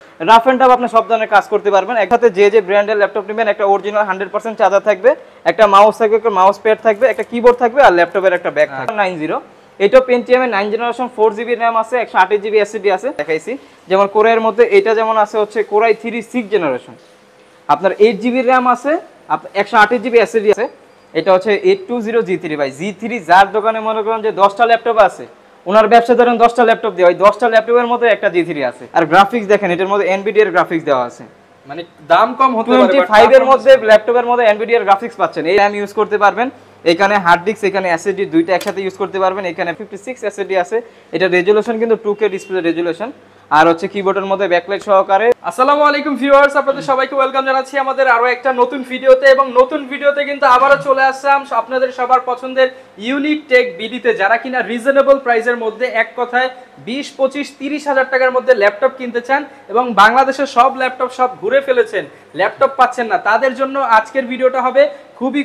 Rough and tough আপনি সব ধরনের কাজ করতে পারবেন। একসাথে যে ব্র্যান্ডের ল্যাপটপ নেবেন একটা অরিজিনাল 100% চার্জার থাকবে, একটা মাউস থাকবে, একটা মাউস প্যাড থাকবে, একটা কিবোর্ড থাকবে আর ল্যাপটপের একটা ব্যাগ থাকবে। 90 এটা Pentium এর 9 জেনারেশন 4GB RAM আছে, 128GB SSD আছে দেখাইছি। যেমন কোরাইয়ের মধ্যে এটা যেমন আছে হচ্ছে কোরাই 3 6 জেনারেশন, আপনার 8GB RAM আছে, 128GB SSD আছে। এটা হচ্ছে 820G3 ভাই। G3 যার দোকানে মনে করেন যে 10টা ল্যাপটপ আছে, ওনার ব্যবসা ধরেন 10টা ল্যাপটপ দিয়ে, ওই 10টা ল্যাপটপের মধ্যে একটা G3 আছে। আর গ্রাফিক্স দেখেন, এটার মধ্যে NVIDIA এর গ্রাফিক্স দেওয়া আছে, মানে দাম কম হতে পারে, 25 এর মধ্যে ল্যাপটপের মধ্যে NVIDIA এর গ্রাফিক্স পাচ্ছেন। এই RAM ইউজ করতে পারবেন, এখানে হার্ড ডিস্ক, এখানে SSD দুইটা একসাথে ইউজ করতে পারবেন। এখানে 56 SSD আছে, এটা রেজোলিউশন কিন্তু 2K ডিসপ্লে রেজোলিউশন। আর হচ্ছে কিবোর্ডের মধ্যে ব্যাকলাইট সহকারে। আসসালামু আলাইকুম ভিউয়ার্স, আপনাদের সবাইকে ওয়েলকাম জানাচ্ছি আমাদের আরো একটা নতুন ভিডিওতে। এবং নতুন ভিডিওতে কিন্তু আবারো চলে আসলাম আপনাদের সবার পছন্দের ইউনিক টেক বিডিতে, যারা কিনা রিজনেবল প্রাইসের মধ্যে এক কথায় 20, 25, 30 হাজার টাকার মধ্যে ল্যাপটপ কিনতে চান এবং বাংলাদেশের সব ল্যাপটপ সব ঘুরে ফেলেছেন, ল্যাপটপ পাচ্ছেন না, তাদের জন্য আজকের ভিডিওটা হবে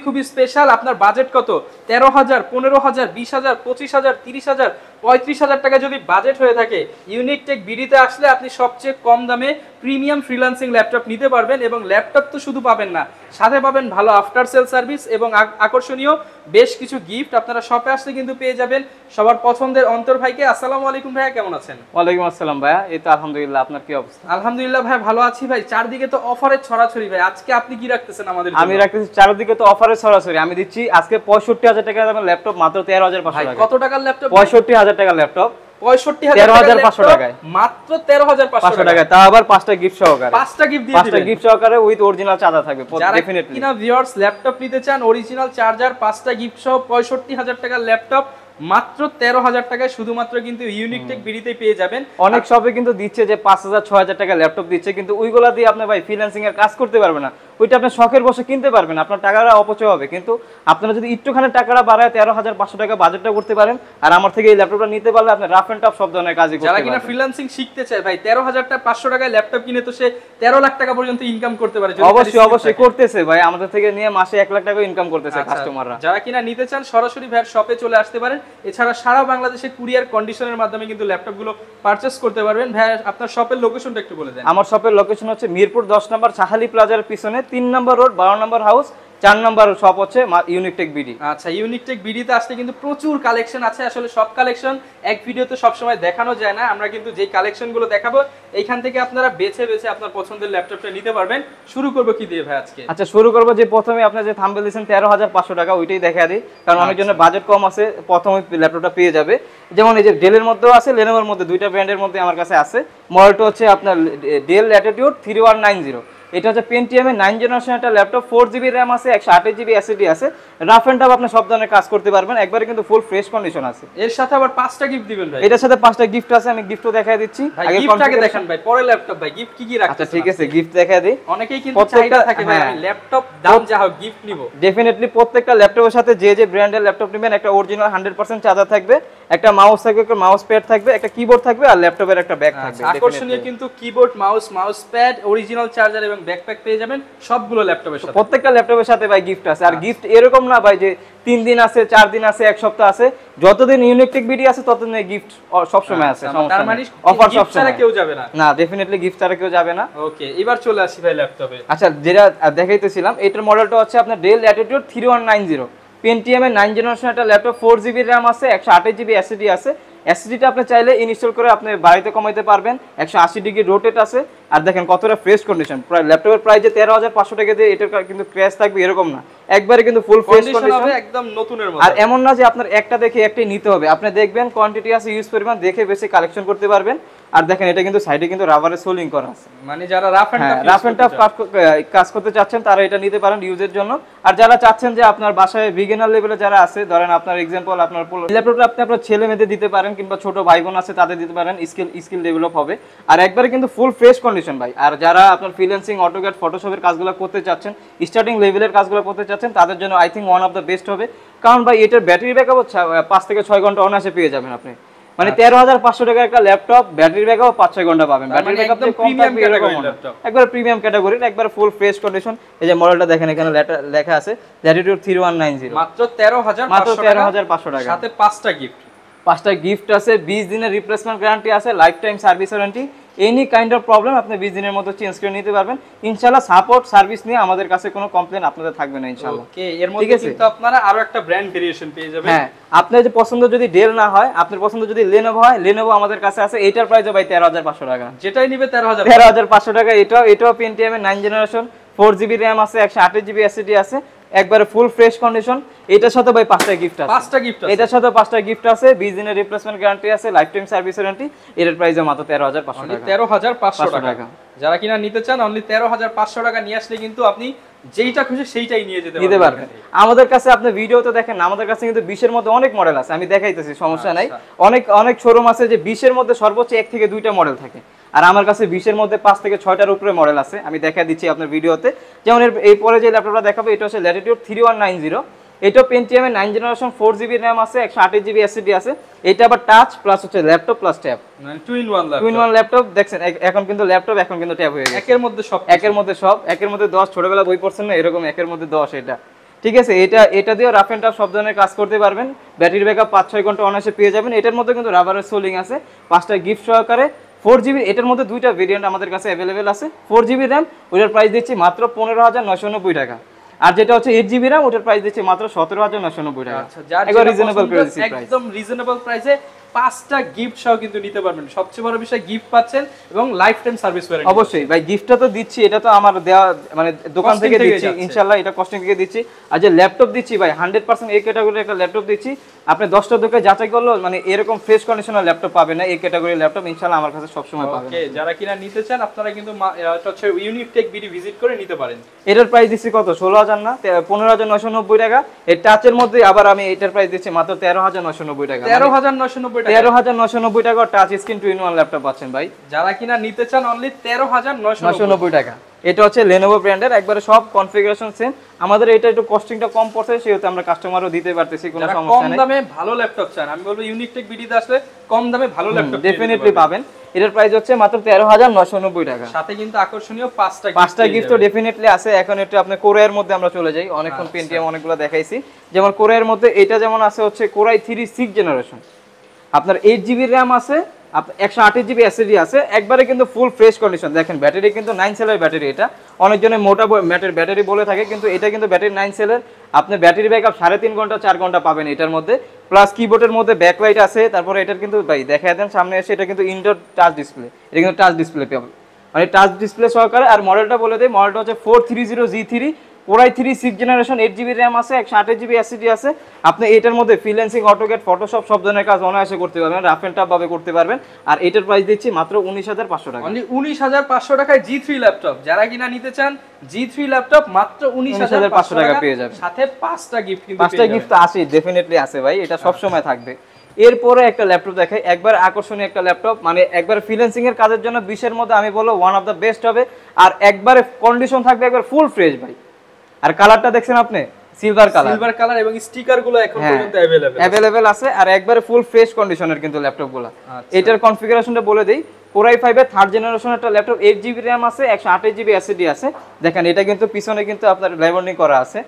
খুবই স্পেশাল। আপনার বাজেট কত? 13,000, 15,000, 20,000, 25,000, 30,000, 35,000 টাকা যদি বাজেট হয়ে থাকে, ইউনিক টেক বিডিতে আসলে আপনি সবচেয়ে কম দামে প্রিমিয়াম ফ্রিল্যান্সিং ল্যাপটপ নিতে পারবেন। এবং ল্যাপটপ তো শুধু পাবেন না, সাথে পাবেন ভালো আফটার সেল সার্ভিস এবং আকর্ষণীয় বেশ কিছু গিফট। আপনারা শপে আসলে কিন্তু পেয়ে যাবেন সবার পছন্দের অন্তর ভাইকে। আসসালামু আলাইকুম ভাইয়া, কেমন আছেন? ওয়ালাইকুম আসসালাম ভাইয়া, এই তো আলহামদুলিল্লাহ, আপনার কি অবস্থা? আলহামদুলিল্লাহ ভাই, ভালো আছি ভাই। চারদিকে তো অফারের ছড়াছড়ি ভাই, আজকে আপনি কি রাখতেছেন আমাদের? আমি রাখতেছি চারদিকে তো অফারের ছড়াছড়ি। আমি দিচ্ছি আজকে 65,000 টাকার দামের ল্যাপটপ মাত্র 13,500 টাকা। কত টাকার ল্যাপটপ? 65,000 টাকার ল্যাপটপ, 13,500 টাকায়, মাত্র 13,500 টাকা। তা আবার 5টা গিফট সহকারে, 5টা গিফট দিয়ে দিবেন, 5টা গিফট সহকারে উইথ অরিজিনাল চার্জার থাকবে ডেফিনেটলি। কিনা ভিউয়ার্স ল্যাপটপ নিতে চান, অরিজিনাল চার্জার, 5টা গিফট সহ 65,000 টাকার ল্যাপটপ মাত্র 13,000 টাকায় শুধুমাত্র কিন্তু ইউনিক টেক বিডিতেই পেয়ে যাবেন। অনেক শপে কিন্তু দিচ্ছে যে 5,000 6,000 টাকা ল্যাপটপ দিচ্ছে, কিন্তু ওইগুলা দিয়ে আপনি ভাই ফ্রিল্যান্সিং এর কাজ করতে পারবেন না। ওইটা আপনি শখের বসে কিনতে পারবেন, আপনার টাকাটা অপচয় হবে। কিন্তু আপনারা যদি একটুখানি টাকাটা বাড়ায় 13,500 টাকা বাজেটটা করতে পারেন, আর আমার থেকে এই ল্যাপটপটা নিতে পারলে আপনি রাফ এন্ড টাফ সব ধরনের কাজই করতে পারবেন। যারা কিনা ফ্রিল্যান্সিং শিখতে চায় ভাই, 13,500 টাকায় ল্যাপটপ কিনে তো সে 13 লাখ টাকা পর্যন্ত ইনকাম করতে পারে। অবশ্যই করতেছে ভাই, আমাদের থেকে নিয়ে মাসে 1 লাখ টাকা ইনকাম করতেছে কাস্টমাররা। যারা কিনা নিতে চান সরাসরি ভাইয়ের শপে চলে আসতে পারেন। এছাড়া সারা বাংলাদেশে কুরিয়ার কন্ডিশনের মাধ্যমে কিন্তু ল্যাপটপগুলো পারচেজ করতে পারবেন। ভাই আপনার শপের লোকেশনটা একটু বলে দেন। আমার শপের লোকেশন হচ্ছে মিরপুর 10 নম্বর সাহালি প্লাজার পিছনে 3 নম্বর রোড 12 নম্বর হাউস, 4 নম্বর শপ হচ্ছে ইউনিক টেক বিডি। আচ্ছা, ইউনিক টেক বিডিতে আসলে কিন্তু প্রচুর কালেকশন আছে। আসলে সব কালেকশন এক ভিডিওতে সব সময় দেখানো যায় না, আমরা কিন্তু যেই কালেকশনগুলো দেখাবো এইখান থেকে আপনারা বেছে আপনার পছন্দের ল্যাপটপটা নিতে পারবেন। শুরু করব কি দিয়ে ভাই আজকে? আচ্ছা, শুরু করব যে প্রথমে আপনি যে থাম্বনেল দিয়েছেন 13,500 টাকা, ওইটাই দেখা দিই, কারণ অনেকজনের বাজেট কম আছে, প্রথমে ল্যাপটপটা পেয়ে যাবে। যেমন এই যে ডেলের মধ্যেও আছে, লেনোভোর মধ্যে, দুইটা ব্র্যান্ডের মধ্যে আমার কাছে আছে। মডেলটা হচ্ছে আপনার ডেল ল্যাটিটিউড 3190। এটা হচ্ছে Pentium এর 9 জেনারেশন একটা ল্যাপটপ, 4GB RAM আছে, 128GB SSD আছে। রাফ এন্ড টাফ আপনি সব ধরনের কাজ করতে পারবেন, একবারে কিন্তু ফুল ফ্রেশ কন্ডিশন আছে। এর সাথে আবার 5টা গিফট দিবেন ভাই। এটার সাথে 5টা গিফট আছে, আমি গিফটও দেখাই দিচ্ছি। আগে গিফটটাকে দেখান ভাই, পরে ল্যাপটপ ভাই গিফট কি রাখছেন? আচ্ছা ঠিক আছে, গিফট দেখাই দেই। অনেকেই কিন্তু চাহিদা থাকে ভাই আমি ল্যাপটপ দাম যা হোক গিফট নিব। ডেফিনেটলি প্রত্যেকটা ল্যাপটপের সাথে যে ব্র্যান্ডের ল্যাপটপ নেবেন একটা অরিজিনাল 100% চার্জার থাকবে, একটা মাউস থাকবে, একটা মাউস প্যাড থাকবে, একটা কিবোর্ড থাকবে আর ল্যাপটপের একটা ব্যাগ থাকবে। আকর্ষণীয় কিন্তু keyboard, mouse pad, original charger এবং ব্যাকপ্যাক পেয়ে যাবেন সবগুলো ল্যাপটপের সাথে। প্রত্যেকটা ল্যাপটপের সাথে ভাই গিফট আছে। আর গিফট এরকম না ভাই যে 3 দিন আছে, 4 দিন আছে, 1 সপ্তাহ আছে, যতদিন ইউনিক টেক বিডি আছে ততদিন গিফট সব সময় আছে। তার মানে অফার সব ছাড়া কেউ যাবে না? না, ডেফিনেটলি গিফট ছাড়া কেউ যাবে না। ওকে, এবার চলে আসি ভাই ল্যাপটপে। আচ্ছা, যেটা দেখাইতেছিলাম এটার মডেলটা হচ্ছে আপনার ডেল ল্যাটিটিউড 3190। Pentium এর 9 জেনারেশন একটা ল্যাপটপ, 4GB RAM আছে, 128GB SSD আছে। SSD-টা আপনি চাইলে ইনস্টল করে আপনি বাড়িতে কমাইতে পারবেন। 180 ডিগ্রি রোটেট আছে। আর দেখেন কতটা ফ্রেশ কন্ডিশন, প্রায় ল্যাপটপের প্রাইস যে 13,500 টাকা দিয়ে এটার কিন্তু ক্র্যাশ থাকবে এরকম না, একবারে কিন্তু ফুল ফ্রেশ কন্ডিশন হবে, একদম নতুনের মতো। আর এমন না যে আপনার একটা দেখে একটাই নিতে হবে, আপনি দেখবেন কোয়ান্টিটি আছে, ইউজ পরিমাণ দেখে বেশি কালেকশন করতে পারবেন। আর দেখেন এটা কিন্তু সাইডে কিন্তু রাবারের সোলিং করা আছে, মানে যারা রাফ এন্ড টাফ কাজ করতে চাচ্ছেন তারা এটা নিতে পারেন ইউজের জন্য। আর যারা চাচ্ছেন যে আপনার বাসায় বিগিনার লেভেলে যারা আছে, ধরেন আপনার এক্সাম্পল আপনার ল্যাপটপটা আপনি আপনার ছেলে মেয়েদের দিতে পারেন, কিংবা ছোট ভাই বোন আছে তাদের দিতে পারেন, স্কিল ডেভেলপ হবে। আর একবারে কিন্তু ফুল ফ্রেশ কন্ডিশন ভাই। আর যারা আপনার ফ্রিল্যান্সিং, অটোক্যাড, ফটোশপের কাজগুলো করতে চাচ্ছেন, স্টার্টিং লেভেলের কাজগুলো করতে চাচ্ছেন, তাদের জন্য I think one of the best হবে। কারণ ভাই এটার ব্যাটারি ব্যাকআপ 5 থেকে 6 ঘন্টা অনায়াসে পেয়ে যাবেন আপনি। মানে 13,500 টাকার একটা ল্যাপটপ, ব্যাটারি ব্যাকআপ 5-6 ঘন্টা পাবেন। ব্যাটারি ব্যাকআপ যে কম থাকবে এরকম না, একবার প্রিমিয়াম ক্যাটাগরির, একবার ফুল ফ্রেশ কন্ডিশন। এই যে মডেলটা দেখেন, এখানে লেখা আছে ল্যাটিটিউড 3190, মাত্র 13,500 টাকা, সাথে 5টা গিফট। 5টা গিফট আছে, 20 দিনের রিপ্লেসমেন্ট গ্যারান্টি আছে, life time service warranty. Any kind of problem আপনি 20 দিনের মধ্যে চেঞ্জ করে নিতে পারবেন ইনশাআল্লাহ। সাপোর্ট সার্ভিস নিয়ে আমাদের কাছে কোনো কমপ্লেইন আপনাদের থাকবে না ইনশাআল্লাহ। ওকে, এর মধ্যে কিন্তু আপনারা আরো একটা ব্র্যান্ড ভেরিয়েশন পেয়ে যাবেন। হ্যাঁ, আপনার যে পছন্দ যদি ডেল না হয়, আপনার পছন্দ যদি লেনোভো হয়, লেনোভো আমাদের কাছে আছে। এটার প্রাইসও ভাই 13500 টাকা, যেটাই নিবে 13500 টাকা। এটাও পেন্টিয়াম এর 9 জেনারেশন, 4GB RAM আছে, 128GB SSD আছে, একবারে ফুল ফ্রেশ কন্ডিশন। এটার সাথে ভাই 5টা গিফট আছে, 5টা গিফট আছে, এটার সাথে 5টা গিফট আছে, 20 দিনের রিপ্লেসমেন্ট গ্যারান্টি আছে, লাইফ টাইম সার্ভিস ওয়ারেন্টি। এটার প্রাইসও মাত্র 13500 টাকা, 13500 টাকা। যারা কিনা নিতে চান অনলি 13500 টাকা নিয়ে আসলে কিন্তু আপনি যেইটা খুশি সেইটাই নিয়ে যেতে পারবেন। আমাদের কাছে আপনি ভিডিওতে দেখেন না, আমাদের কাছে কিন্তু 20 এর মধ্যে অনেক মডেল আছে, আমি দেখাইতেছি, সমস্যা নাই। অনেক শোরুম আছে যে 20 এর মধ্যে সর্বোচ্চ 1 থেকে 2টা মডেল থাকে, আর আমার কাছে 20 এর মধ্যে 5 থেকে 6টার উপরে মডেল আছে। আমি দেখা দিচ্ছি আপনার ভিডিওতে। যেমন এই পরে যে ল্যাপটপটা দেখাবো এটা হচ্ছে ল্যাটিটিউড 3190। এটা পেন্টিয়াম এর 9 জেনারেশন, 4GB RAM আছে, 128GB SSD আছে। এটা আবার টাচ প্লাস হচ্ছে ল্যাপটপ প্লাস ট্যাব, মানে টু ইন ওয়ান ল্যাপটপ। দেখছেন এখন কিন্তু ল্যাপটপ, এখন কিন্তু ট্যাব হয়ে গেছে। একের মধ্যে সব, একের মধ্যে 10। ছোটবেলা বই পড়ছেন না, এরকম একের মধ্যে 10 এটা। ঠিক আছে, এটা দিয়েও রাফ এন্ড টাফ সব ধরনের কাজ করতে পারবেন। ব্যাটারি ব্যাকআপ 5-6 ঘন্টা অনায়াসে পেয়ে যাবেন। এটার মধ্যে কিন্তু রাবারের সোলিং আছে, 5টা গিফট সহকারে। 4GB, এটার মধ্যে 2টা ভেরিয়েন্ট আমাদের কাছে অ্যাভেলেবেল আছে। 4GB RAM, ওটার প্রাইস দিচ্ছি মাত্র 15990 টাকা। আর যেটা হচ্ছে 8GB RAM, ওটার প্রাইস দিচ্ছি মাত্র 17990 টাকা। আচ্ছা, একদম রিজনেবল প্রাইসে 5টা গিফট সহ কিন্তু নিতে পারবেন। সবচেয়ে বড় বিষয় গিফট পাচ্ছেন এবং লাইফ টাইম সার্ভিস ওয়ারেন্টি। অবশ্যই ভাই, গিফটটা তো দিচ্ছি, এটা তো আমার দেওয়া, মানে দোকান থেকে দিচ্ছি ইনশাআল্লাহ, এটা কস্টিং থেকে দিচ্ছি। আর যে ল্যাপটপ দিচ্ছি ভাই 100% এই ক্যাটাগরির একটা ল্যাপটপ দিচ্ছি। আপনি 10টা দোকানে যাচাই করলো মানে এরকম ফ্রেশ কন্ডিশনের ল্যাপটপ পাবেন না, এই ক্যাটাগরির ল্যাপটপ ইনশাআল্লাহ আমার কাছে সব সময় পাবেন। ওকে, যারা কিনা নিতে চান আপনারা কিন্তু এটা হচ্ছে ইউনিক টেক বিডি ভিজিট করে নিতে পারেন। এটার প্রাইস দিচ্ছি কত, 16000 না 15990 টাকা। এর টাচের মধ্যে আবার আমি এটার প্রাইস দিচ্ছি মাত্র 13990 টাকা, 13990 টাকা। টাচ স্ক্রিন 2-in-1 ল্যাপটপ পাচ্ছেন ভাই, যারা কিনা নিতে চান অনলি 13990 টাকা। এটা হচ্ছে Lenovo ব্র্যান্ডের, একবারে সব কনফিগারেশন সেম। আমাদের এটা একটু কস্টিংটা কম পড়ছে, সেহেতু আমরা কাস্টমারও দিতে পারতেছি, কোনো সমস্যা নেই। কম দামে ভালো ল্যাপটপ চান, আমি বলবো ইউনিক টেক বিডিতে আসলে কম দামে ভালো ল্যাপটপ ডেফিনেটলি পাবেন। এটার প্রাইস হচ্ছে মাত্র 13990 টাকা। সাথে কিন্তু আকর্ষণীয় 5টা গিফট তো ডেফিনেটলি আছে। এখন একটু আপনি কোরাইয়ের মধ্যে আমরা চলে যাই, অনেকক্ষণ পেন্টিয়াম অনেকগুলো দেখাইছি। যেমন কোরাইয়ের মধ্যে এটা যেমন আছে হচ্ছে কোরাই 3 6 জেনারেশন, আপনার 8GB RAM আছে, 128GB SSD আছে, একবারে কিন্তু ফুল ফ্রেশ কন্ডিশন। দেখেন ব্যাটারি কিন্তু 9 সেলের ব্যাটারি। এটা অনেকজনে মোটা ব্যাটারি বলে থাকে, কিন্তু এটা কিন্তু ব্যাটারি 9 সেলের। আপনি ব্যাটারি ব্যাকআপ 3.5 ঘন্টা 4 ঘন্টা পাবেন এটার মধ্যে। প্লাস কিবোর্ডের মধ্যে ব্যাকলাইট আছে। তারপরে এটার কিন্তু ভাই দেখায় দেন সামনে এসে, এটা কিন্তু ইনডোর টাচ ডিসপ্লে, এটা কিন্তু টাচ ডিসপ্লে পাবেন, মানে টাচ ডিসপ্লে সহকারে। আর মডেলটা বলে দেই, মডেলটা হচ্ছে 430G3, core i 3 6 generation, 8GB RAM আছে, 128GB SSD আছে। আপনি এটার মধ্যে ফ্রিল্যান্সিং, অটোক্যাড, ফটোশপ সব ধরনের কাজ অনায়াসে করতে পারবেন, রাফ এন্ড টাফ ভাবে করতে পারবেন। আর এটার প্রাইস দিচ্ছি মাত্র 19500 টাকা, অনলি 19500 টাকায় G3 ল্যাপটপ। যারা কিনা নিতে চান G3 ল্যাপটপ মাত্র 19500 টাকা পেয়ে যাবেন। সাথে 5টা গিফট, কিন্তু 5টা গিফট তো আছে, ডেফিনেটলি আছে ভাই, এটা সব সময় থাকবে। এরপরে একটা ল্যাপটপ দেখাই, একবার আকর্ষণীয় একটা ল্যাপটপ, মানে একবার ফ্রিল্যান্সিং এর কাজের জন্য 20 এর মধ্যে আমি বলবো ওয়ান অফ দ্য বেস্ট হবে। আর একবারে কন্ডিশন থাকবে একবার ফুল ফ্রেশ ভাই। আর কালারটা দেখছেন আপনি, সিলভার কালার এবং স্টিকার গুলো এখন পর্যন্ত अवेलेबल আছে। আর একবারে ফুল ফ্রেশ কন্ডিশনের কিন্তু ল্যাপটপগুলো। এটার কনফিগারেশনটা বলে দেই, কোরাই 5 এর 3rd জেনারেশন একটা ল্যাপটপ, 8GB RAM আছে, 128GB SSD আছে। দেখেন এটা কিন্তু পিছনে কিন্তু আপনার লেভারনিং করা আছে,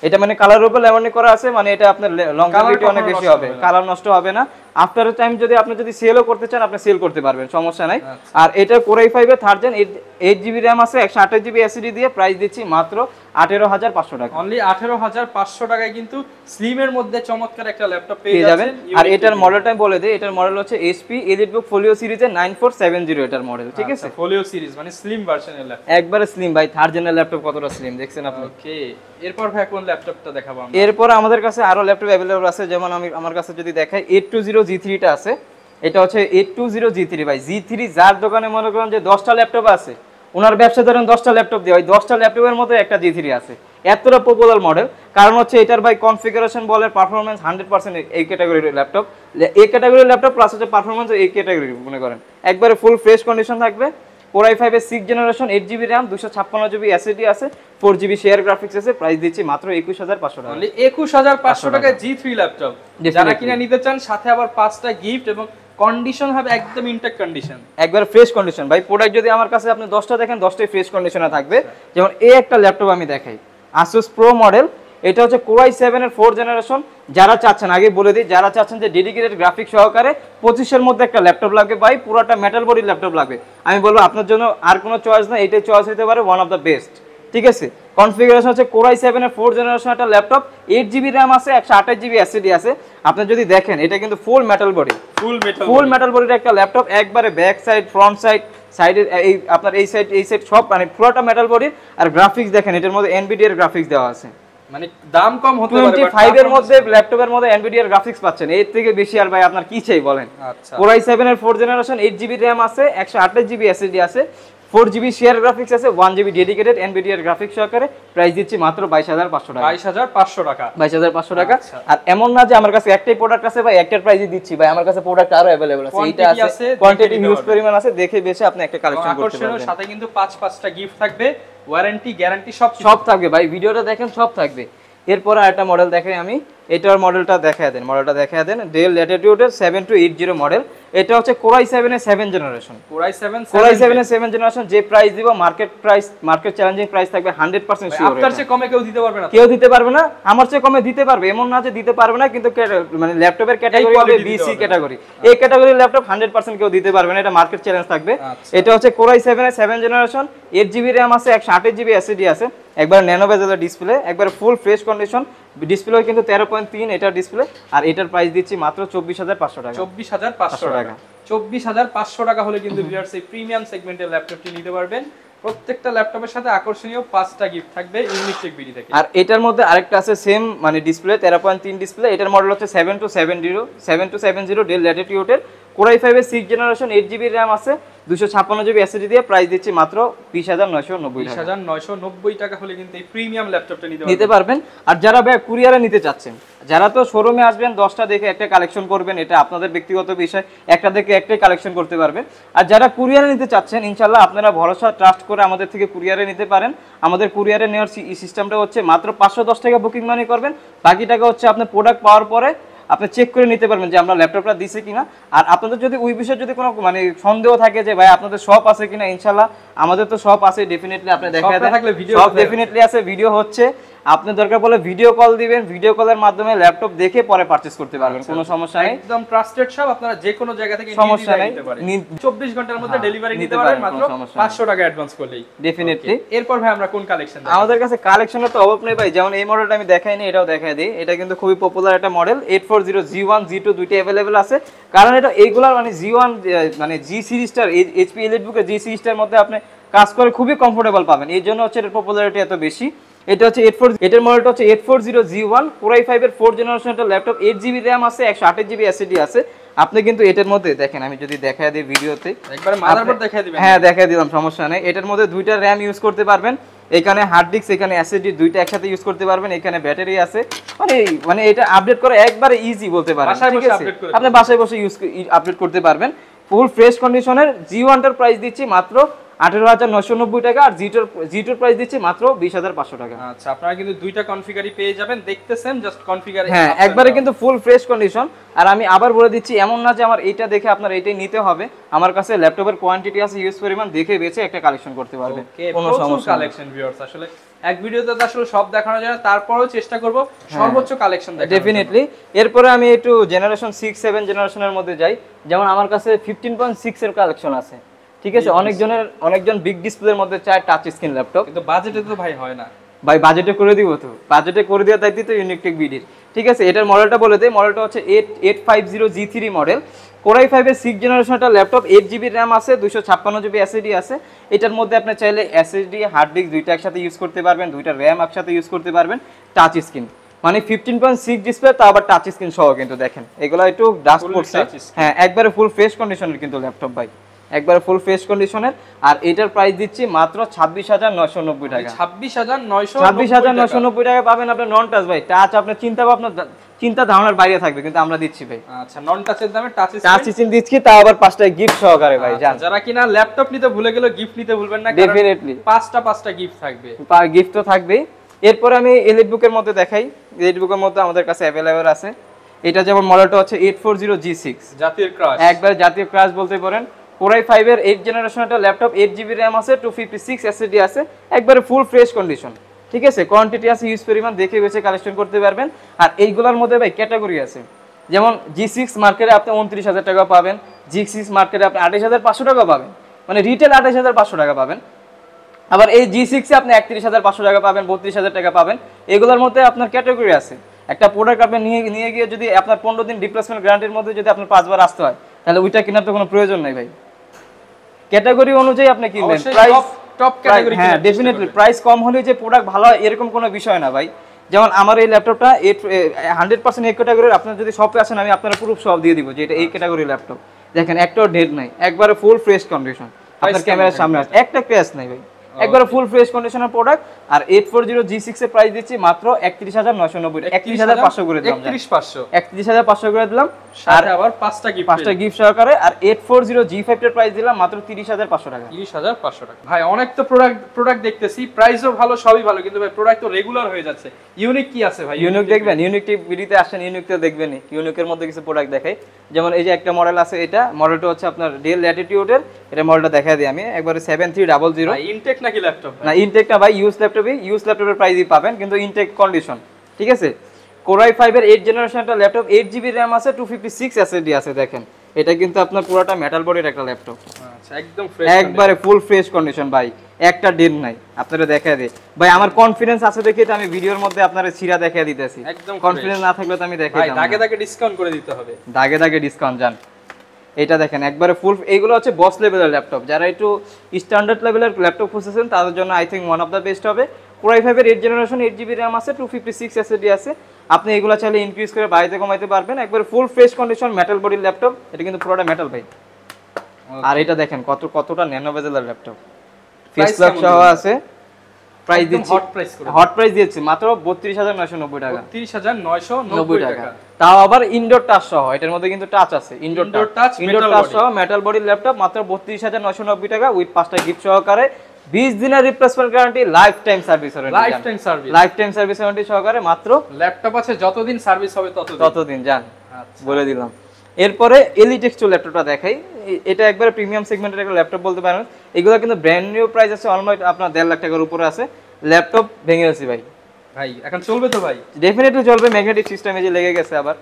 এটা মানে কালারের উপর লেভারনিং করা আছে, মানে এটা আপনার লংজিভিটি অনেক বেশি হবে, কালার নষ্ট হবে না। আফটার টাইম যদি আপনি সেলও করতে চান, আপনি সেল করতে পারবেন, সমস্যা নাই। আর এটা কোরাই 5 এর 3rd জেন, 8GB RAM আছে, 128GB SSD দিয়ে প্রাইস দিচ্ছি মাত্র 18500 টাকা, অনলি 18500 টাকায় কিন্তু স্লিম এর মধ্যে চমৎকার একটা ল্যাপটপ পেয়ে যাবেন। আর এটার মডেলটা বলে দেই, এটার মডেল হচ্ছে HP EliteBook Folio সিরিজের 9470 এটার মডেল, ঠিক আছে? ফোলিও সিরিজ মানে স্লিম ভার্সনের ল্যাপটপ, একবারে স্লিম ভাই। 3rd জেনের ল্যাপটপ কতটা স্লিম দেখছেন আপনি। ওকে, এরপর ভাই কোন ল্যাপটপটা দেখাবো আমরা? এরপর আমাদের কাছে আরো ল্যাপটপ अवेलेबल আছে, যেমন আমার কাছে যদি দেখাই 820G3 টা আছে। এটা হচ্ছে 820G3 ভাই। G3 যার দোকানে মনে করেন যে 10টা ল্যাপটপ আছে, ওনার ব্যবসা ধরেন 10টা ল্যাপটপ দিয়ে, ওই 10টা ল্যাপটপের মধ্যে একটা G3 আছে। এতটা পপুলার মডেল, কারণ হচ্ছে এটার ভাই কনফিগারেশন বলে পারফরম্যান্স 100% এই ক্যাটাগরির ল্যাপটপ, এই ক্যাটাগরির ল্যাপটপ প্লাস হচ্ছে পারফরম্যান্স এই ক্যাটাগরির মনে করেন একবারে ফুল ফ্রেশ কন্ডিশন থাকবে। কোরাই 5 এর 6 generation, 8GB RAM, 256GB SSD আছে, 4GB শেয়ার গ্রাফিক্স আছে। প্রাইস দিচ্ছি মাত্র 21500 টাকা, অনলি 21500 টাকায় G3 ল্যাপটপ। যারা কিনা নিতে চান, সাথে আবার 5টা গিফট এবং কন্ডিশন হবে একদম ইনটেক্ট কন্ডিশন, একবার ফ্রেশ কন্ডিশন ভাই। প্রোডাক্ট যদি আমার কাছে আপনি 10টা দেখেন, 10টাই ফ্রেশ কন্ডিশনে থাকবে। যেমন এই একটা ল্যাপটপ আমি দেখাই, Asus Pro মডেল, এটা হচ্ছে Core i7 এর 4th জেনারেশন। যারা চাচ্ছেন, আগে বলে দিই, যারা চাচ্ছেন যে ডেডিকেটেড গ্রাফিক্স সহকারে 25 এর মধ্যে একটা ল্যাপটপ লাগবে ভাই, পুরোটা মেটাল বডির ল্যাপটপ লাগবে, আমি বলবো আপনার জন্য আর কোনো চয়েস না, এটাই চয়েস হতে পারে ওয়ান অফ দ্য বেস্ট। ঠিক আছে, কনফিগারেশন হচ্ছে Core i7 এর 4th জেনারেশন একটা ল্যাপটপ, 8GB RAM আছে, 128GB SSD আছে। আপনি যদি দেখেন এটা কিন্তু ফুল মেটাল বডি, ফুল মেটাল বডির একটা ল্যাপটপ, একবারে ব্যাক সাইড, ফ্রন্ট সাইড, সাইডের এই আপনার এই সাইড সব মানে পুরোটা মেটাল বডির। আর গ্রাফিক্স দেখেন, এটার মধ্যে এনভিডিআর গ্রাফিক্স দেওয়া আছে, মানে দাম কম হতে পারে, 25 এর মধ্যে ল্যাপটপের মধ্যে এনভিডিআর গ্রাফিক্স পাচ্ছেন, এর থেকে বেশি আর ভাই আপনার কি চাই বলেন। আচ্ছা, Core i7 এর 4th জেনারেশন, 8GB RAM আছে, 128GB SSD আছে, 4GB শেয়ার গ্রাফিক্স আছে, 1GB ডেডিকেটেড এনভিডিআর গ্রাফিক্স সহকারে। প্রাইস দিচ্ছি মাত্র 22,500 টাকা। 22,500 টাকা, 22,500 টাকা। আর এমন না যে আমার কাছে একটাই প্রোডাক্ট আছে ভাই, একটার প্রাইসই দিচ্ছি ভাই, আমার কাছে প্রোডাক্ট আরো अवेलेबल আছে, এইটা আছে, কোয়ান্টিটি হিউজ পরিমাণ আছে, দেখে বেশে আপনি একটা কালেকশন করতে পারবেন। সাথে কিন্তু 5টা গিফট থাকবে, ওয়ারেন্টি গ্যারান্টি সব থাকবে ভাই, ভিডিওটা দেখেন সব থাকবে। এরপর আরেকটা মডেল দেখাই আমি, এটার মডেলটা দেখায় দেন, ডেল ল্যাটিটিউডের 7280 মডেল। এটা হচ্ছে Core i7 এর 7th জেনারেশন, Core i7 এর 7th জেনারেশন। যে প্রাইস দিব মার্কেট চ্যালেঞ্জিং প্রাইস থাকবে 100% শিওর। আপনার চেয়ে কমে কেউ দিতে পারবে না, কেউ দিতে পারবে না, আমার চেয়ে কমে দিতে পারবে এমন না যে দিতে পারবে না, কিন্তু মানে ল্যাপটপের ক্যাটাগরি হবে বিসি ক্যাটাগরি, এই ক্যাটাগরির ল্যাপটপ 100% কেউ দিতে পারবে না, এটা মার্কেট চ্যালেঞ্জ থাকবে। এটা হচ্ছে Core i7 এর 7th জেনারেশন, 8GB RAM আছে, 128GB SSD আছে, একবার ন্যানো বেজেলের ডিসপ্লে, একবার ফুল ফ্রেশ কন্ডিশন ডিসপ্লে, কিন্তু 13.3 এটার ডিসপ্লে। আর এটার প্রাইস দিচ্ছি মাত্র 24,500 টাকা। 24,500 টাকা, 24,500 টাকা হলে কিন্তু ভিউয়ার্স এই প্রিমিয়াম সেগমেন্টের ল্যাপটপটি নিতে পারবেন। প্রত্যেকটা ল্যাপটপের সাথে আকর্ষণীয় 5টা গিফট থাকবে ইউনিক টেক বিডি থেকে। আর এটার মধ্যে আরেকটা আছে সেম মানে ডিসপ্লে, 13.3 ডিসপ্লে, এটার মডেল হচ্ছে 7270 ডেল ল্যাটিটিউডের, Core i5 এর 6th জেনারেশন, 8GB RAM আছে, 256GB SSD দিয়ে। প্রাইস দিচ্ছি মাত্র 20,990 টাকা হলে কিন্তু এই প্রিমিয়াম ল্যাপটপটা নিতে পারবেন। আর যারা ভাই কুরিয়ারে নিতে চাচ্ছেন, যারা তো শোরুমে আসবেন 10টা দেখে একটা কালেকশন করবেন, এটা আপনাদের ব্যক্তিগত বিষয়, একটা দেখে একটাই কালেকশন করতে পারবেন। আর যারা কুরিয়ারে নিতে চাচ্ছেন, ইনশাআল্লাহ আপনারা ভরসা ট্রাস্ট করে আমাদের থেকে কুরিয়ারে নিতে পারেন। আমাদের কুরিয়ারে নেওয়ার সিস্টেমটা হচ্ছে মাত্র 510 টাকা বুকিং মানি করবেন, বাকি টাকা হচ্ছে আপনি প্রোডাক্ট পাওয়ার পরে আপনি চেক করে নিতে পারবেন যে আমরা ল্যাপটপটা দিছি কিনা। আর আপনাদের যদি ওই বিষয়ে যদি কোনো মানে সন্দেহ থাকে যে ভাই আপনাদের শপ আছে কিনা, ইনশাআল্লাহ আমাদের তো শপ আছে, ডেফিনেটলি আপনি দেখায় দেন, শপ ডেফিনেটলি আছে, ভিডিও হচ্ছে, আপনি দরকার পড়লে ভিডিও কল দিবেন, ভিডিও কলের মাধ্যমে ল্যাপটপ দেখে পরে পারচেজ করতে পারবেন, কোনো সমস্যা নেই, একদম ট্রাস্টেড শপ, আপনারা যে কোনো জায়গা থেকে সমস্যা নেই, 24 ঘন্টার মধ্যে ডেলিভারি নিতে পারবেন মাত্র 500 টাকা অ্যাডভান্স করলেই ডেফিনেটলি। এরপর ভাই আমরা কোন কালেকশন দেখব? আমাদের কাছে কালেকশনের তো অভাব নেই ভাই, যেমন এই মডেলটা আমি দেখাইনি, এটাও দেখাই দিই। এটা কিন্তু খুবই পপুলার একটা মডেল, 840 G1 G2 দুইটা अवेलेबल আছে, কারণ এটা এইগুলার মানে G1 মানে G সিরিজটার HP EliteBook এর G সিরিজটার মধ্যে আপনি কাজ করে খুবই কমফোর্টেবল পাবেন, এই জন্য হচ্ছে এর পপুলারিটি এত বেশি। এটা হচ্ছে 840, এটার মডেলটা হচ্ছে 840 G1, Core i5 এর 4th জেনারেশন একটা ল্যাপটপ, 8GB RAM আছে, 128GB SSD আছে। আপনি কিন্তু এটার মধ্যে দেখেন, আমি যদি দেখায় দিই ভিডিওতে, একবার মাদারবোর্ড দেখায় দিবেন? হ্যাঁ দেখায় দিলাম, সমস্যা নেই। এটার মধ্যে দুইটা RAM ইউজ করতে পারবেন, এখানে হার্ড ডিস্ক, এখানে SSD দুইটা একসাথে ইউজ করতে পারবেন, এখানে ব্যাটারি আছে, মানে এটা আপডেট করা একবারে ইজি বলতে পারেন, ঠিক আছে, আপনি বাসায় বসে আপডেট করতে পারবেন। ফুল ফ্রেশ কন্ডিশনের G1 টার প্রাইস দিচ্ছি মাত্র 18,990 টাকা, আর জিটোর প্রাইস দিচ্ছি মাত্র 20,500 টাকা। আচ্ছা, আপনারা কিন্তু দুইটা কনফিগারই পেয়ে যাবেন, দেখতেছেন জাস্ট কনফিগারে, হ্যাঁ একবারে কিন্তু ফুল ফ্রেশ কন্ডিশন। আর আমি আবার বলে দিচ্ছি, এমন না যে আমার এইটা দেখে আপনার এইটাই নিতে হবে, আমার কাছে ল্যাপটপের কোয়ান্টিটি আছে, ইউজ পরিমাণ দেখে বেছে একটা কালেকশন করতে পারবেন, কোনো সমস্যা কালেকশন ভিউয়ার্স। আসলে এক ভিডিওতে তো আসলে সব দেখানো যায় না, তারপরেও চেষ্টা করব সর্বোচ্চ কালেকশন দেখানোর, ডেফিনেটলি। এরপরে আমি একটু জেনারেশন 6 7 জেনারেশনের মধ্যে যাই, যেমন আমার কাছে 15.6 এর কালেকশন আছে, ঠিক আছে। অনেকজন বিগ ডিসপ্লের মধ্যে চায় টাচ স্ক্রিন ল্যাপটপ, কিন্তু বাজেটে তো ভাই হয় না ভাই, বাজেটে করে দিব তো, বাজেটে করে দেওয়ার দায়িত্ব তো ইউনিক টেক বিডির, ঠিক আছে। এটার মডেলটা বলে দেই, মডেলটা হচ্ছে 850 G3 মডেল, Core i5 এর 6th জেনারেশন একটা ল্যাপটপ, 8GB RAM আছে, 256GB SSD আছে। এটার মধ্যে আপনি চাইলে SSD হার্ড ডিস্ক দুইটা একসাথে ইউজ করতে পারবেন, দুইটা RAM একসাথে ইউজ করতে পারবেন, টাচ স্ক্রিন মানে 15.6 ডিসপ্লে, তা আবার টাচ স্ক্রিন সহ, কিন্তু দেখেন এগুলো একটু ডাস্ট পড়ছে, হ্যাঁ একবারে ফুল ফ্রেশ কন্ডিশনের কিন্তু ল্যাপটপ ভাই, একবার ফুল ফ্রেশ কন্ডিশনের। আর এটার প্রাইস দিচ্ছি মাত্র 26,990 টাকা। 26,990 টাকা পাবেন আপনি নন টাচ ভাই, টাচ আপনার চিন্তা ধারণার বাইরে থাকবে, কিন্তু আমরা দিচ্ছি ভাই। আচ্ছা, নন টাচের দামে টাচ স্ক্রিন দিচ্ছি, তা আবার 5টা গিফট সহকারে ভাই। যারা কিনা ল্যাপটপ নিতে ভুলে গেল, গিফট নিতে ভুলবেন না, ডেফিনেটলি 5টা গিফট থাকবে, গিফট তো থাকবেই। এরপর আমি EliteBook এর মধ্যে দেখাই, EliteBook এর মধ্যে আমাদের কাছে अवेलेबल আছে। এটা যেমন মডেলটা হচ্ছে 840 G6, জাতীয় ক্রাশ, একবার জাতীয় ক্রাশ বলতে পারেন। Core i5 এর 8th জেনারেশন একটা ল্যাপটপ, 8GB RAM আছে, 256 SSD আছে, একবারে ফুল ফ্রেশ কন্ডিশন, ঠিক আছে, কোয়ান্টিটি আছে, ইউজ পরিমাণ দেখে বেছে কালেকশন করতে পারবেন। আর এইগুলোর মধ্যে ভাই ক্যাটাগরি আছে, যেমন G6 মার্কেটে আপনি 29,000 টাকা পাবেন, G6 মার্কেটে আপনি 28,500 টাকা পাবেন, মানে রিটেল 28,500 টাকা পাবেন। আবার এই G6 এ আপনি 31,500 টাকা পাবেন, 32,000 টাকা পাবেন। এগুলোর মধ্যে আপনার ক্যাটাগরি আছে। একটা প্রোডাক্ট আপনি নিয়ে গিয়ে যদি আপনার 15 দিন রিপ্লেসমেন্ট গ্যারান্টির মধ্যে যদি আপনার 5 বার আসতে হয়, তাহলে ওইটা কেনার তো কোনো প্রয়োজন নাই ভাই। ক্যাটাগরি অনুযায়ী আপনি কিনবেন, প্রাইস টপ ক্যাটাগরি, হ্যাঁ ডেফিনেটলি প্রাইস কম হলে যে প্রোডাক্ট ভালো হয় এরকম কোনো বিষয় না ভাই। যেমন আমার এই ল্যাপটপটা 100% এই ক্যাটাগরির, আপনার যদি শপে আসেন আমি আপনার প্রুফ সব দিয়ে দিব যে এটা এই ক্যাটাগরির ল্যাপটপ। দেখেন একটাও ডেট নাই, একবারে ফুল ফ্রেশ কন্ডিশন, আপনার ক্যামেরার সামনে আছে, একটা ক্র্যাশ নাই ভাই, একবারে ফুল ফ্রেশ কন্ডিশনের প্রোডাক্ট। আর 840 G6 এর প্রাইস দিচ্ছি মাত্র 31,990 টাকা, 31,500 করে দিলাম, 31,500 করে দিলাম। আর আবার 5টা গিফট সহকারে। আর 840 G5 এর প্রাইস দিলাম মাত্র 30,500 টাকা, 30,500 টাকা। ভাই অনেক তো প্রোডাক্ট দেখতেছি, প্রাইসও ভালো, সবই ভালো, কিন্তু ভাই প্রোডাক্ট তো রেগুলার হয়ে যাচ্ছে। ইউনিক কি আছে ভাই? ইউনিক দেখবেন, ইউনিক ভিডিওতে আসেন, ইউনিক তো দেখবেনই। ইউনিকের মধ্যে কিছু প্রোডাক্ট দেখাই, যেমন এই যে একটা মডেল আছে, এটা মডেলটা হচ্ছে আপনার ডেল ল্যাটিটিউডের, এটা মডেলটা দেখাই দিই আমি একবারে 7300। ইনটেক নাকি ল্যাপটপ? না ইনটেক না ভাই, ইউজ ল্যাপটপের প্রাইসই পাবেন, কিন্তু ইনটেক কন্ডিশন, ঠিক আছে। Core i5 এর 8 জেনারেশনটা ল্যাপটপ, 8GB RAM আছে, 256 SSD আছে। দেখেন এটা কিন্তু আপনার পুরোটা মেটাল বডির একটা ল্যাপটপ, আচ্ছা একদম ফ্রেশ, একবারে ফুল ফ্রেশ কন্ডিশন ভাই, একটা ডেট নাই। আপনারা দেখায় দেই ভাই, আমার কনফিডেন্স আছে দেখে তো আমি ভিডিওর মধ্যে আপনারা ছিড়া দেখায় দিতেছি। একদম কনফিডেন্স না থাকলে তো আমি দেখাই ভাই দাগে দাগে ডিসকাউন্ট করে দিতে হবে, দাগে দাগে ডিসকাউন্ট জান। এটা দেখেন একবারে ফুল, এইগুলো হচ্ছে বস লেভেলের ল্যাপটপ, যারা একটু স্ট্যান্ডার্ড লেভেলের ল্যাপটপ খুঁজছেন তাদের জন্য I think one of the best হবে। Core i5 এর 8 জেনারেশন, 8GB RAM আছে, 256 SSD আছে। আপনি এগুলো চাইলে ইনক্রিজ করে বাড়িতে কমাইতে পারবেন। একবারে ফুল ফ্রেশ কন্ডিশন মেটাল বডির ল্যাপটপ, এটা কিন্তু পুরোটা মেটাল ভাই। আর এটা দেখেন কতটা ন্যানো বেজেলের ল্যাপটপ, ফেস লক সহ আছে। প্রাইস দিচ্ছি, হট প্রাইস দিয়েছি মাত্র 32,990 টাকা, 32,990 টাকা। তাও আবার ইনডোর টাচ সহ, এটার মধ্যে কিন্তু টাচ আছে, ইনডোর টাচ সহ মেটাল বডির ল্যাপটপ মাত্র 32,990 টাকা উইথ 5টা গিফট সহকারে, 20 দিনের replacement guarantee, life time service warranty সহকারে। মাত্র ল্যাপটপ আছে যতদিন সার্ভিস হবে ততদিন জান, বলে দিলাম। এরপরে এলিটেক্স ল্যাপটপটা দেখাই, এটা একবারে প্রিমিয়াম সেগমেন্টের একটা ল্যাপটপ বলতে পারেন। এগুলো কিন্তু ব্র্যান্ড নিউ প্রাইস আছে অলমোস্ট আপনার 1.5 লাখ টাকার উপরে আছে। ল্যাপটপ ভেঙে গেছে ভাই, এখন চলবে তো ভাই? ডেফিনেটলি চলবে, ম্যাগনেটিক সিস্টেম এই যে লেগে গেছে। আবার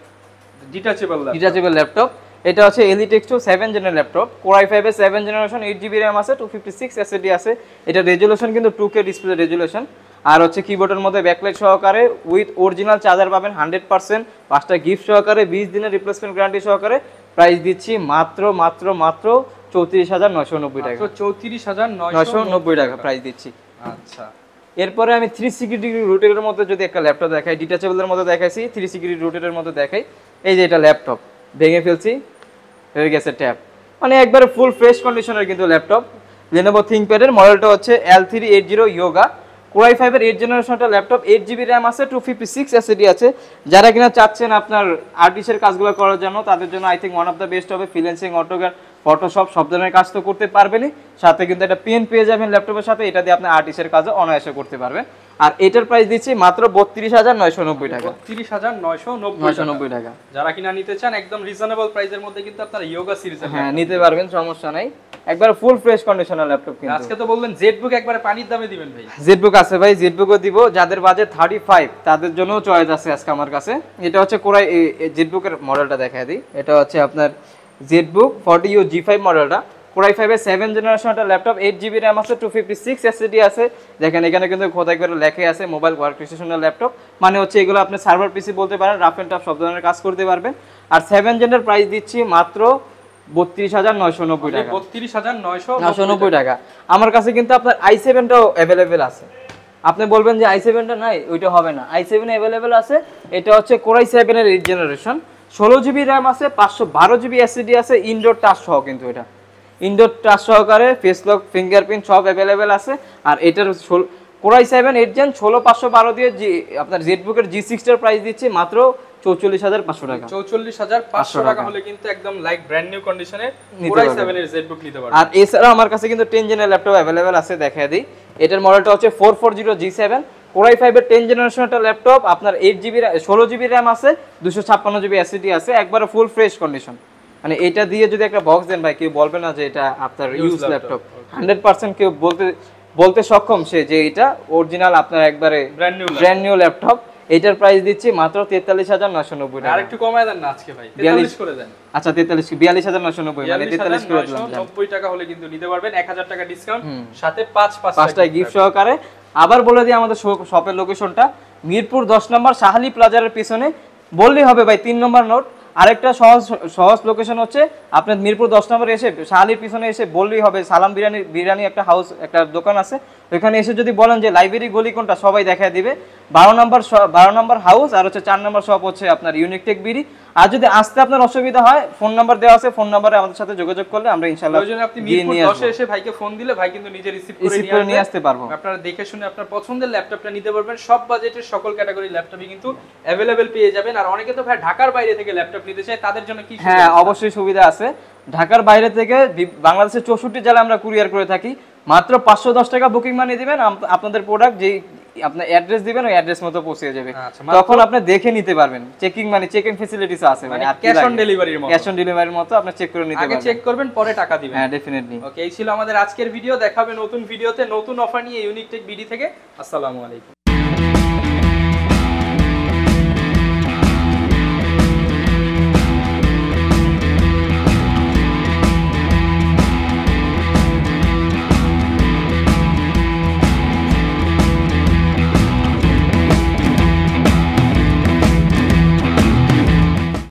ডিটাচেবল ল্যাপটপ, এটা হচ্ছে এলিটেক্স 7 জেনের ল্যাপটপ, Core i5 এর 7 জেনারেশন, 8GB RAM আছে, 256 SSD আছে। এটা রেজুলেশন কিন্তু 2K ডিসপ্লে রেজুলেশন। আর হচ্ছে কিবোর্ডের মধ্যে ব্যাকলাইট সহকারে উইথ অরিজিনাল চার্জার পাবেন 100%, 5টা গিফট সহকারে, 20 দিনের রিপ্লেসমেন্ট গ্যারান্টি সহকারে। প্রাইস দিচ্ছি মাত্র 34,990 টাকা, 34,990 টাকা প্রাইস দিচ্ছি। আচ্ছা এরপরে আমি 360 ডিগ্রি রোটেটের মধ্যে যদি একটা ল্যাপটপ দেখাই, ডিটাচেবলের মধ্যে দেখাইছি, 360 ডিগ্রি রোটেটের মধ্যে দেখাই। এই যে এটা ল্যাপটপ ভেঙে ফেলছি, হয়ে গেছে ট্যাপ, মানে একবারে ফুল ফ্রেশ কন্ডিশনের কিন্তু ল্যাপটপ। Lenovo ThinkPad এর মডেলটা হচ্ছে L380 Yoga, Core i5 এর 8 জেনারেশনটা ল্যাপটপ, 8GB RAM আছে, 256 SSD আছে। যারা কিনা চাচ্ছেন আপনার আর্টিস্টের কাজগুলো করার জন্য, তাদের জন্য I think one of the best হবে। ফ্রিল্যান্সিং, অটোক্যাড, ফটোশপ সব ধরনের কাজ তো করতে পারবেনই, সাথে কিন্তু একটা পেন পেয়ে যাবেন ল্যাপটপের সাথে, এটা দিয়ে আপনি আর্টিস্টের কাজও অনায়াসে করতে পারবেন। আর এটার প্রাইস দিচ্ছি মাত্র 32,990 টাকা, 32,990 টাকা। যারা কিনা নিতে চান একদম রিজনেবল প্রাইসের মধ্যে কিন্তু আপনারা ইয়োগা সিরিজের হ্যাঁ নিতে পারবেন, সমস্যা নাই। একবার ফুল ফ্রেশ কন্ডিশনের ল্যাপটপ। কিন্তু আজকে তো বলবেন জেটবুক একবারে পানির দামে দিবেন ভাই। জেটবুক আছে ভাই, জেটবুকও দিব। যাদের বাজেট 35 তাদের জন্য চয়েস আছে আজকে আমার কাছে। এটা হচ্ছে কোরাই জেটবুকের মডেলটা দেখায় দিই। এটা হচ্ছে আপনার জেটবুক 40U G5 মডেলটা, Core i5 এর 7 জেনারেশনটা ল্যাপটপ, 8GB RAM আছে, 256 SSD আছে। দেখেন এখানে কিন্তু খোদাই করে লেখা আছে মোবাইল ওয়ার্কস্টেশনের ল্যাপটপ, মানে হচ্ছে এগুলো আপনি সার্ভার পিসি বলতে পারেন, রাফ এন্ড টাফ সব ধরনের কাজ করতে পারবেন। আর 7 জেনের প্রাইস দিচ্ছি মাত্র 32,990 টাকা, 32,990 টাকা। আমার কাছে কিন্তু আপনার i7টাও अवेलेबल আছে। আপনি বলবেন যে i7টা নাই, ওইটা হবে না, i7 अवेलेबल আছে। এটা হচ্ছে Core i7 এর 8 জেনারেশন, 16GB RAM আছে, 512GB SSD আছে, ইনডোর টাচ সহ। কিন্তু এটা ইনডোর টাচ সহকারে, ফেস লক, ফিঙ্গারপ্রিন্ট সব अवेलेबल আছে। আর এটার Core i7 8 জেন 16512 দিয়ে আপনার জেটবুকের G6 এর প্রাইস দিচ্ছি মাত্র 44,500 টাকা, 44,500 টাকা হলে কিন্তু একদম লাইক ব্র্যান্ড নিউ কন্ডিশনে Core i7 এর জেটবুক নিতে পারবেন। আর এছাড়া আমার কাছে কিন্তু 10 জেনের ল্যাপটপ अवेलेबल আছে, দেখায় দিই। এটার মডেলটা হচ্ছে 440 G7, Core i5 এর 10 জেনারেশনের ল্যাপটপ, আপনার 8GB 16GB RAM আছে, 256GB SSD আছে, একবারে ফুল ফ্রেশ কন্ডিশন। মানে এটা দিয়ে যদি একটা বক্স দেন ভাই, কেউ বলবে না যে এটা আপনার ইউজ ল্যাপটপ, 100% কেউ বলতে বলতে সক্ষম সে যে এটা অরিজিনাল আপনার একবারে ব্র্যান্ড নিউ ল্যাপটপ। এটার প্রাইস দিচ্ছি মাত্র 43,990 টাকা। আর একটু কমায় দেন না আজকে ভাই, 43 করে দেন। আচ্ছা 42,990 মানে 43 করে দিলাম। 90 টাকা হলে কিন্তু নিতে পারবেন, 1000 টাকা ডিসকাউন্ট, সাথে 5টা গিফট সহকারে। আবার বলে দিই আমাদের শপের লোকেশনটা মিরপুর 10 নম্বর শাহালি প্লাজারের পিছনে, বললেই হবে ভাই 3 নম্বর নোট। আরেকটা সহজ লোকেশন হচ্ছে আপনার মিরপুর 10 নম্বরে এসে শাহালির পিছনে এসে বললেই হবে সালাম বিরিয়ানি একটা হাউস, একটা দোকান আছে, ওইখানে এসে যদি বলেন যে লাইব্রেরি গলি কোনটা, সবাই দেখায় দিবে। 12 নম্বর হাউস, আর হচ্ছে 4 নম্বর শপ হচ্ছে আপনার ইউনিক টেক বিডি। আর যদি আসতে আপনার অসুবিধা হয়, ফোন নাম্বার দেওয়া আছে, ফোন নাম্বারে আমাদের সাথে যোগাযোগ করলে আমরা ইনশাআল্লাহ আপনি মিরপুর 10 এ এসে ভাইকে ফোন দিলে ভাই কিন্তু নিজে রিসিভ করে নিয়ে আসতে পারবো। আপনারা দেখে শুনে আপনার পছন্দের ল্যাপটপটা নিতে পারবেন। সব বাজেটের সকল ক্যাটাগরি ল্যাপটপই কিন্তু अवेलेबल পেয়ে যাবেন। আর অনেকে তো ভাই ঢাকার বাইরে থেকে ল্যাপটপ নিতে চায়, তাদের জন্য কি সুবিধা? হ্যাঁ, অবশ্যই সুবিধা আছে। ঢাকার বাইরে থেকে বাংলাদেশের 64 জেলায় আমরা কুরিয়ার করে থাকি। মাত্র 510 টাকা বুকিং মানি দিবেন, আপনাদের প্রোডাক্ট যেই আপনার অ্যাড্রেস দিবেন ওই অ্যাড্রেস মতো পৌঁছে যাবে। তখন আপনি দেখে নিতে পারবেন। চেকিং ফ্যাসিলিটিস আছে, মানে ক্যাশ অন ডেলিভারির মতো। ক্যাশ অন ডেলিভারির মতো আপনি চেক করে নিতে পারবেন। আগে চেক করবেন, পরে টাকা দিবেন। হ্যাঁ, ডেফিনেটলি। ওকে, এই ছিল আমাদের আজকের ভিডিও। দেখাবে নতুন ভিডিওতে নতুন অফার নিয়ে ইউনিক টেক বিডি থেকে। আসসালামু আলাইকুম।